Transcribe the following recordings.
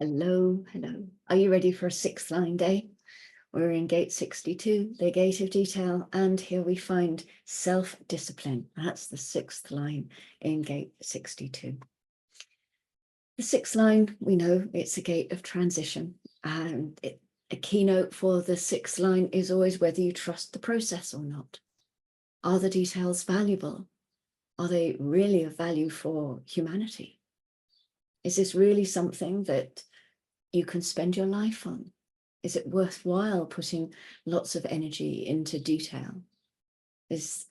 Hello, hello. Are you ready for a sixth line day? We're in gate 62, the gate of detail, and here we find self-discipline. That's the sixth line in gate 62. The sixth line, we know it's a gate of transition, and a keynote for the sixth line is always whether you trust the process or not. Are the details valuable? Are they really of value for humanity? Is this really something that you can spend your life on? Is it worthwhile putting lots of energy into detail? These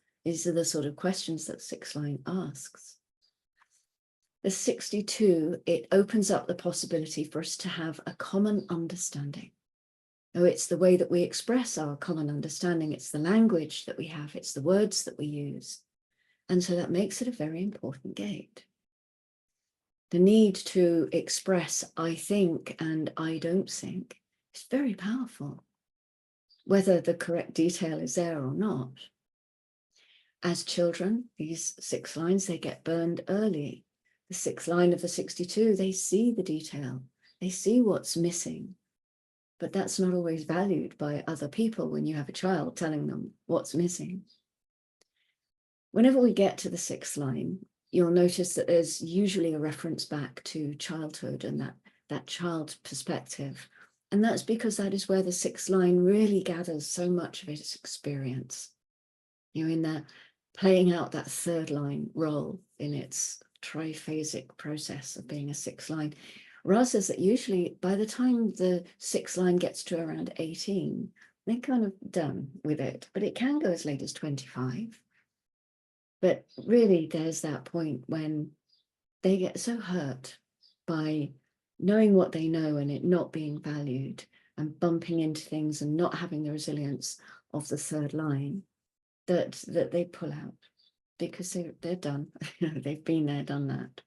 are the sort of questions that sixth line asks. The 62, it opens up the possibility for us to have a common understanding. Oh, it's the way that we express our common understanding. It's the language that we have. It's the words that we use. And so that makes it a very important gate. The need to express I think and I don't think is very powerful, whether the correct detail is there or not. As children, these six lines, they get burned early. The sixth line of the 62, they see the detail. They see what's missing. But that's not always valued by other people when you have a child telling them what's missing. Whenever we get to the sixth line, you'll notice that there's usually a reference back to childhood and that child perspective. And that's because that is where the sixth line really gathers so much of its experience. You know, in there, playing out that third line role in its triphasic process of being a sixth line. Ra says that usually by the time the sixth line gets to around 18, they're kind of done with it, but it can go as late as 25. But really, there's that point when they get so hurt by knowing what they know and it not being valued and bumping into things and not having the resilience of the third line that they pull out because they're done. They've been there, done that.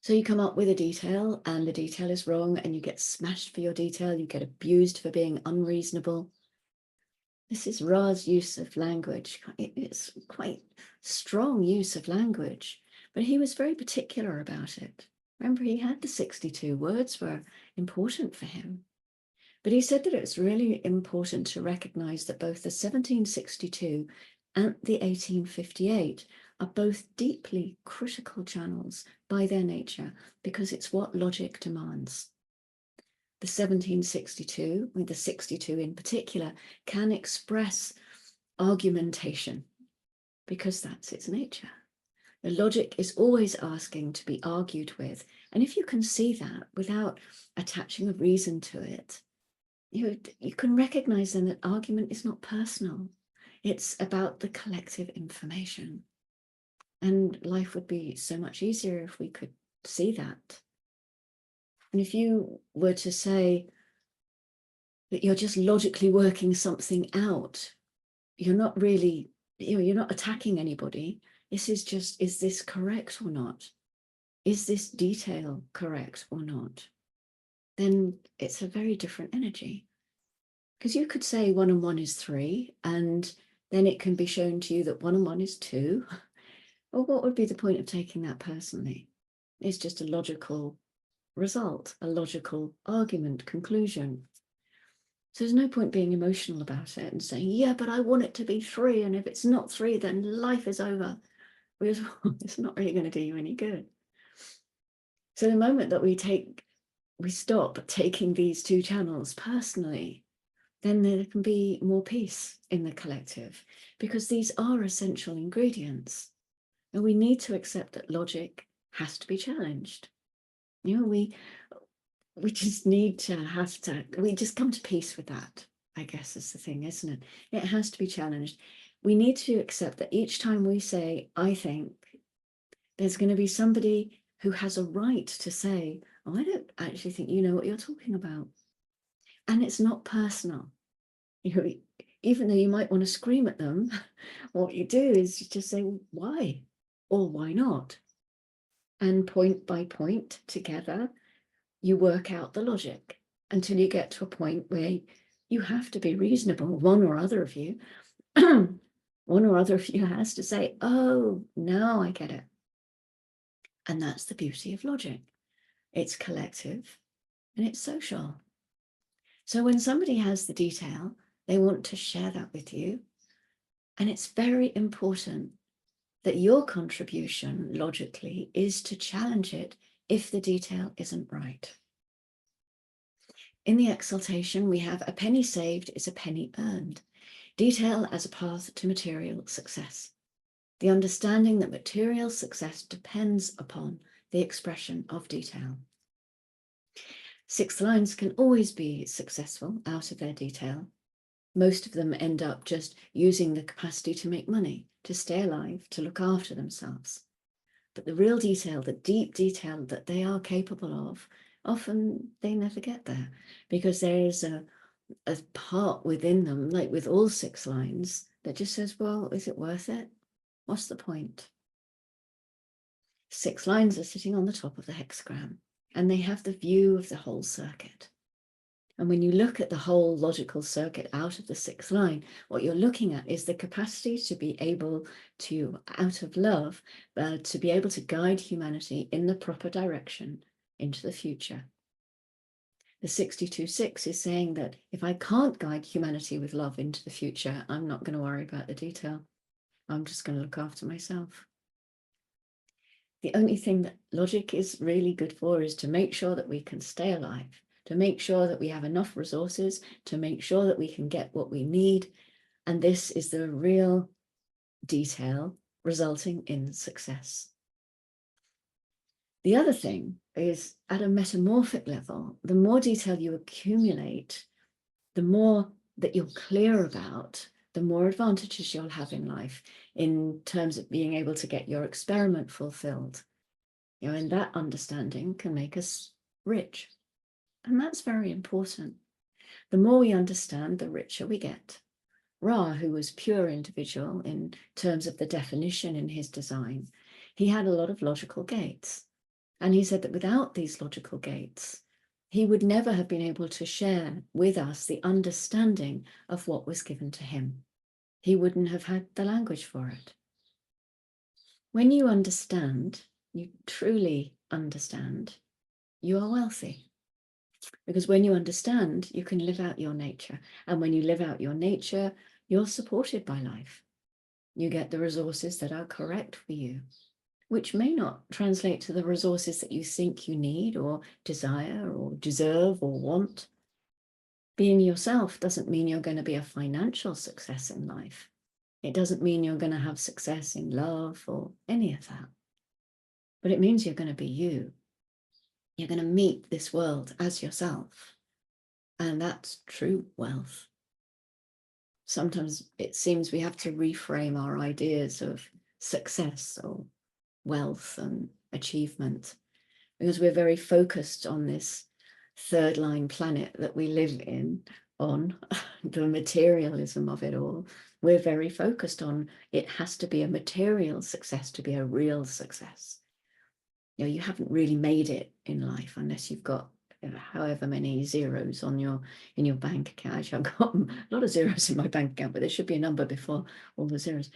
So you come up with a detail and the detail is wrong and you get smashed for your detail. You get abused for being unreasonable. This is Ra's use of language. It's quite strong use of language, but he was very particular about it. Remember, he had the 62 words were important for him. But he said that it was really important to recognize that both the 1762 and the 1858 are both deeply critical channels by their nature, because it's what logic demands. The 1762, with the 62 in particular, can express argumentation because that's its nature. The logic is always asking to be argued with. And if you can see that without attaching a reason to it, you can recognize then that argument is not personal. It's about the collective information. And life would be so much easier if we could see that. And if you were to say that you're just logically working something out, you're not really, you're not attacking anybody. This is just, is this correct or not? Is this detail correct or not? Then it's a very different energy. Because you could say 1 and 1 is 3, and then it can be shown to you that 1 and 1 is 2. Well, what would be the point of taking that personally? It's just a logical result, a logical argument, conclusion. So there's no point being emotional about it and saying, yeah, but I want it to be 3, and if it's not 3, then life is over. Because it's not really going to do you any good. So the moment that we stop taking these two channels personally, then there can be more peace in the collective, because these are essential ingredients. And we need to accept that logic has to be challenged. You know, we just need to we just come to peace with that, I guess is the thing, isn't it? It has to be challenged. We need to accept that each time we say, I think, there's going to be somebody who has a right to say, oh, I don't actually think you know what you're talking about. And it's not personal. You know, even though you might want to scream at them, what you do is you just say, well, why? Or why not? And point by point together, you work out the logic until you get to a point where you have to be reasonable. One or other of you has to say, oh, now I get it. And that's the beauty of logic. it's collective, and it's social. So when somebody has the detail, they want to share that with you. And it's very important that your contribution logically is to challenge it if the detail isn't right. In the exaltation, we have a penny saved is a penny earned. Detail as a path to material success. The understanding that material success depends upon the expression of detail. Sixth lines can always be successful out of their detail. Most of them end up just using the capacity to make money, to stay alive, to look after themselves. But the real detail, the deep detail that they are capable of, often they never get there, because there is a part within them, like with all six lines, that just says, well, is it worth it? What's the point? Six lines are sitting on the top of the hexagram, and they have the view of the whole circuit. And when you look at the whole logical circuit out of the sixth line, what you're looking at is the capacity to be able to, out of love, to be able to guide humanity in the proper direction into the future. The 62.6 is saying that if I can't guide humanity with love into the future, I'm not going to worry about the detail. I'm just going to look after myself. The only thing that logic is really good for is to make sure that we can stay alive, to make sure that we have enough resources, to make sure that we can get what we need. And this is the real detail resulting in success. The other thing is, at a metamorphic level, the more detail you accumulate, the more that you're clear about, the more advantages you'll have in life in terms of being able to get your experiment fulfilled. You know, and that understanding can make us rich. And that's very important. The more we understand, the richer we get. Ra, who was pure individual in terms of the definition in his design, he had a lot of logical gates. And he said that without these logical gates, he would never have been able to share with us the understanding of what was given to him. He wouldn't have had the language for it. When you understand, you truly understand, you are wealthy. Because when you understand, you can live out your nature. And when you live out your nature, you're supported by life. You get the resources that are correct for you, which may not translate to the resources that you think you need or desire or deserve or want. Being yourself doesn't mean you're going to be a financial success in life. It doesn't mean you're going to have success in love or any of that. But it means you're going to be you. You're going to meet this world as yourself. And that's true wealth. Sometimes it seems we have to reframe our ideas of success or wealth and achievement, because we're very focused on this third line planet that we live in, on the materialism of it all. We're very focused on it has to be a material success to be a real success. You know, you haven't really made it in life unless you've got however many zeros on in your bank account. Actually, I've got a lot of zeros in my bank account, but there should be a number before all the zeros.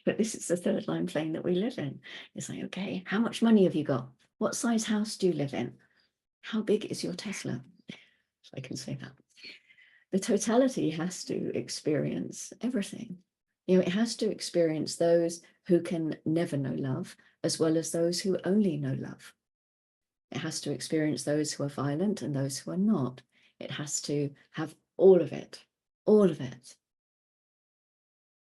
But this is the third line plane that we live in. It's like, okay, how much money have you got? What size house do you live in? How big is your Tesla? If I can say that. The totality has to experience everything. You know, it has to experience those who can never know love, as well as those who only know love. It has to experience those who are violent and those who are not. It has to have all of it, all of it.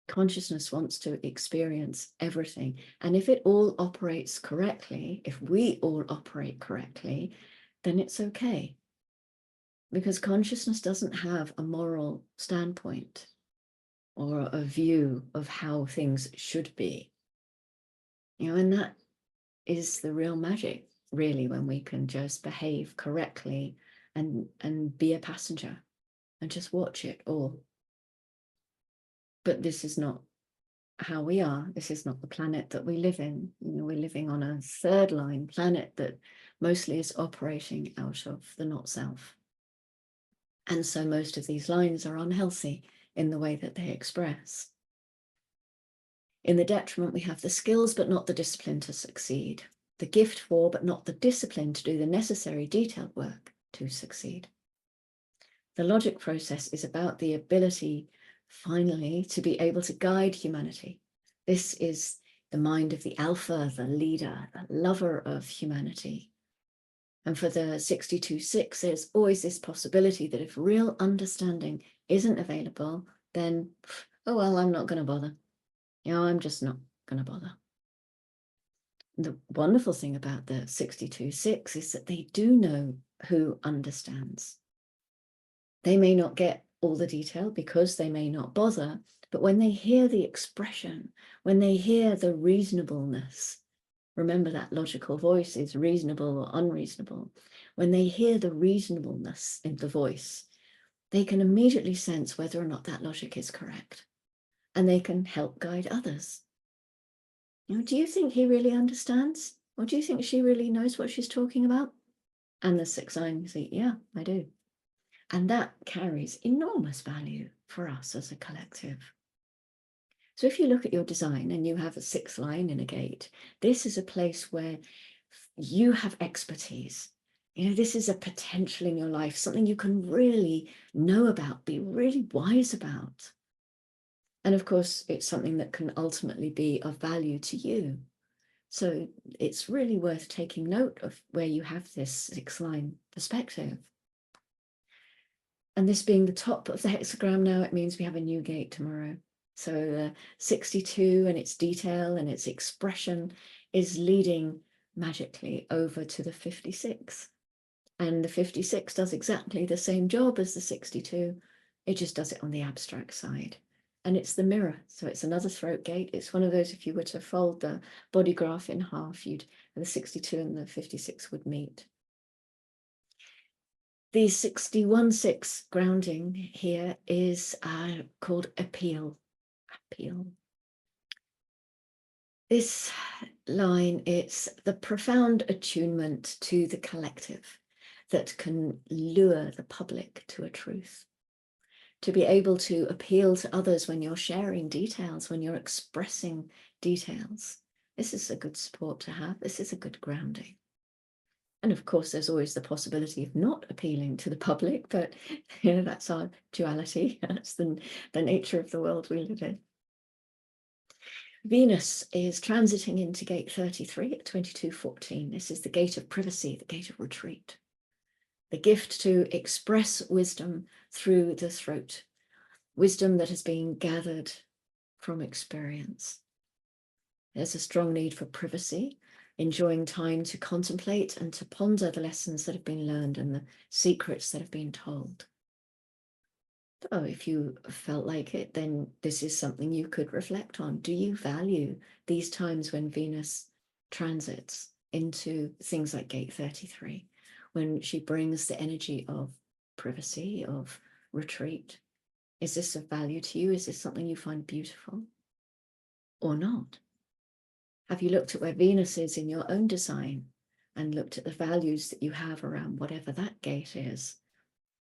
Consciousness wants to experience everything. And if it all operates correctly, if we all operate correctly, then it's okay. Because consciousness doesn't have a moral standpoint or a view of how things should be. You know, and that is the real magic, really, when we can just behave correctly and be a passenger and just watch it all. But this is not how we are. This is not the planet that we live in. You know, we're living on a third line planet that mostly is operating out of the not self. And so most of these lines are unhealthy in the way that they express. In the detriment, we have the skills, but not the discipline to succeed. the gift for, but not the discipline to do the necessary detailed work to succeed. The logic process is about the ability, finally, to be able to guide humanity. This is the mind of the alpha, the leader, the lover of humanity. And for the 62-6, there's always this possibility that if real understanding isn't available, then, oh, well, I'm not going to bother. I'm just not going to bother. The wonderful thing about the 62-6 is that they do know who understands. They may not get all the detail because they may not bother, but when they hear the expression, when they hear the reasonableness, remember that logical voice is reasonable or unreasonable. When they hear the reasonableness in the voice, they can immediately sense whether or not that logic is correct, and they can help guide others. Do you think he really understands? Or do you think she really knows what she's talking about? And the 6-9 say, yeah, I do. And that carries enormous value for us as a collective. So if you look at your design and you have a 6th line in a gate, this is a place where you have expertise. This is a potential in your life, something you can really know about, be really wise about. And of course, it's something that can ultimately be of value to you. So it's really worth taking note of where you have this 6th line perspective. And this being the top of the hexagram now, it means we have a new gate tomorrow. So the 62 and its detail and its expression is leading magically over to the 56. And the 56 does exactly the same job as the 62. It just does it on the abstract side. And it's the mirror. So it's another throat gate. It's one of those, if you were to fold the body graph in half, the 62 and the 56 would meet. The 61-6 grounding here is called appeal. Appeal. This line, it's the profound attunement to the collective that can lure the public to a truth. To be able to appeal to others when you're sharing details, when you're expressing details. This is a good support to have. This is a good grounding. And of course, there's always the possibility of not appealing to the public, but that's our duality. That's the nature of the world we live in. Venus is transiting into gate 33 at 22:14. This is the gate of privacy, the gate of retreat. The gift to express wisdom through the throat, wisdom that has been gathered from experience. There's a strong need for privacy, enjoying time to contemplate and to ponder the lessons that have been learned and the secrets that have been told. So if you felt like it, then this is something you could reflect on. Do you value these times when Venus transits into things like gate 33? When she brings the energy of privacy, of retreat? Is this of value to you? Is this something you find beautiful or not? Have you looked at where Venus is in your own design and looked at the values that you have around whatever that gate is?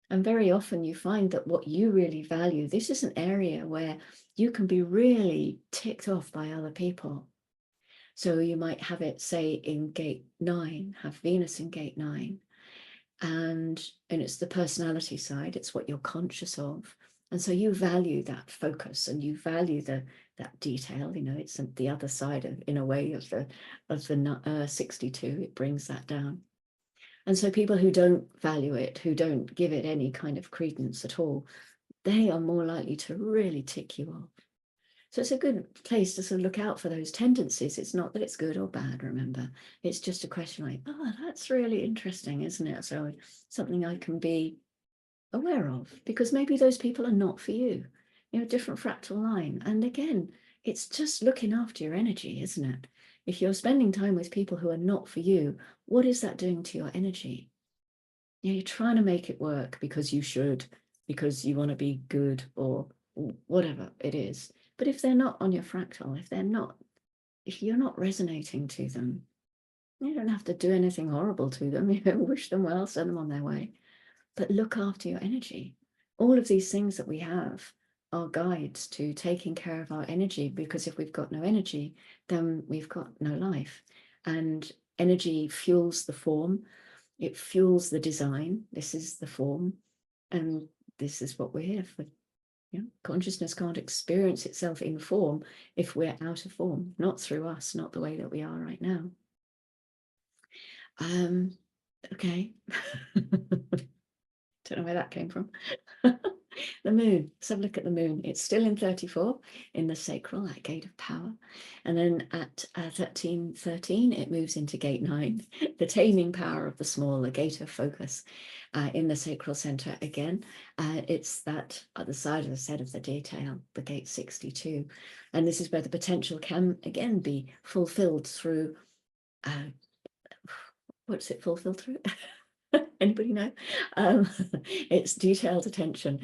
And very often you find that what you really value, this is an area where you can be really ticked off by other people. So you might have it, say, in gate 9, have Venus in gate 9. And it's the personality side, it's what you're conscious of. And so you value that focus and you value that detail, it's the other side of, in a way, of the 62, it brings that down. And so people who don't value it, who don't give it any kind of credence at all, they are more likely to really tick you off. So it's a good place to sort of look out for those tendencies. It's not that it's good or bad, remember. It's just a question like, oh, that's really interesting, isn't it? So something I can be aware of, because maybe those people are not for you, different fractal line. And again, it's just looking after your energy, isn't it? If you're spending time with people who are not for you, what is that doing to your energy? You're trying to make it work because you should, because you want to be good or whatever it is. But if they're not on your fractal, if you're not resonating to them, you don't have to do anything horrible to them. Wish them well, send them on their way. But look after your energy. All of these things that we have are guides to taking care of our energy, because if we've got no energy, then we've got no life. And energy fuels the form, it fuels the design. This is the form, and this is what we're here for. Yeah? Consciousness can't experience itself in form if we're out of form, not through us, not the way that we are right now. Okay. Don't know where that came from. The moon. Let's have a look at the moon. It's still in 34 in the sacral, that gate of power. And then at 1313, it moves into gate 9, the taming power of the small, the gate of focus in the sacral center again. It's that other side of the set of the detail, the gate 62. And this is where the potential can again be fulfilled through, what's it fulfilled through? Anybody know? It's detailed attention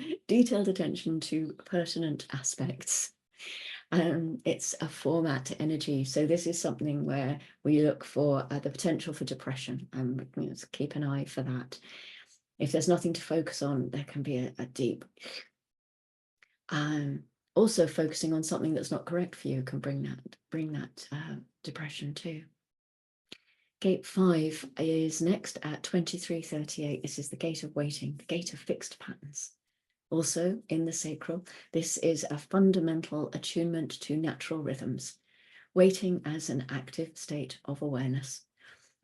to pertinent aspects. It's a format energy. So this is something where we look for the potential for depression, and keep an eye for that. If there's nothing to focus on, there can be a deep. Also focusing on something that's not correct for you can bring that depression too. Gate 5 is next at 2338. This is the gate of waiting, the gate of fixed patterns. Also in the sacral, this is a fundamental attunement to natural rhythms, waiting as an active state of awareness.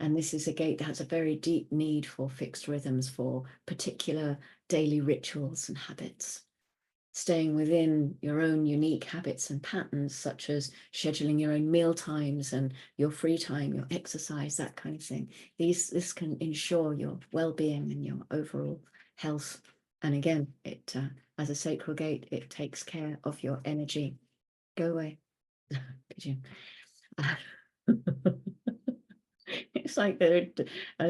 And this is a gate that has a very deep need for fixed rhythms, for particular daily rituals and habits. Staying within your own unique habits and patterns, such as scheduling your own meal times and your free time, your exercise, that kind of thing. This can ensure your well-being and your overall health. And again, it as a sacral gate, it takes care of your energy. Go away, pigeon. It's like the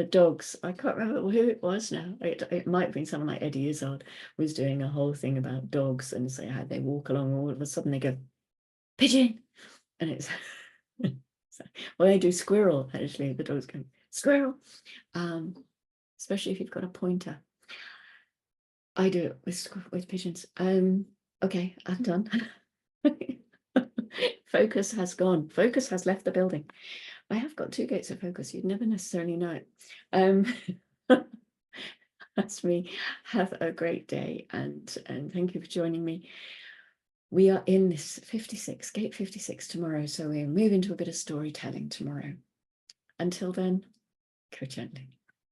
dogs. I can't remember who it was now. It might have been someone like Eddie Izzard was doing a whole thing about dogs, and say how they walk along, all of a sudden they go, pigeon, and it's well, they do squirrel. Actually, the dogs go squirrel, especially if you've got a pointer. I do it with pigeons. Okay, I'm done. Focus has gone. Focus has left the building. I have got 2 gates of focus. You'd never necessarily know it. That's me. Have a great day, and thank you for joining me. We are in this 56, gate 56 tomorrow, so we'll move into a bit of storytelling tomorrow. Until then, go gently.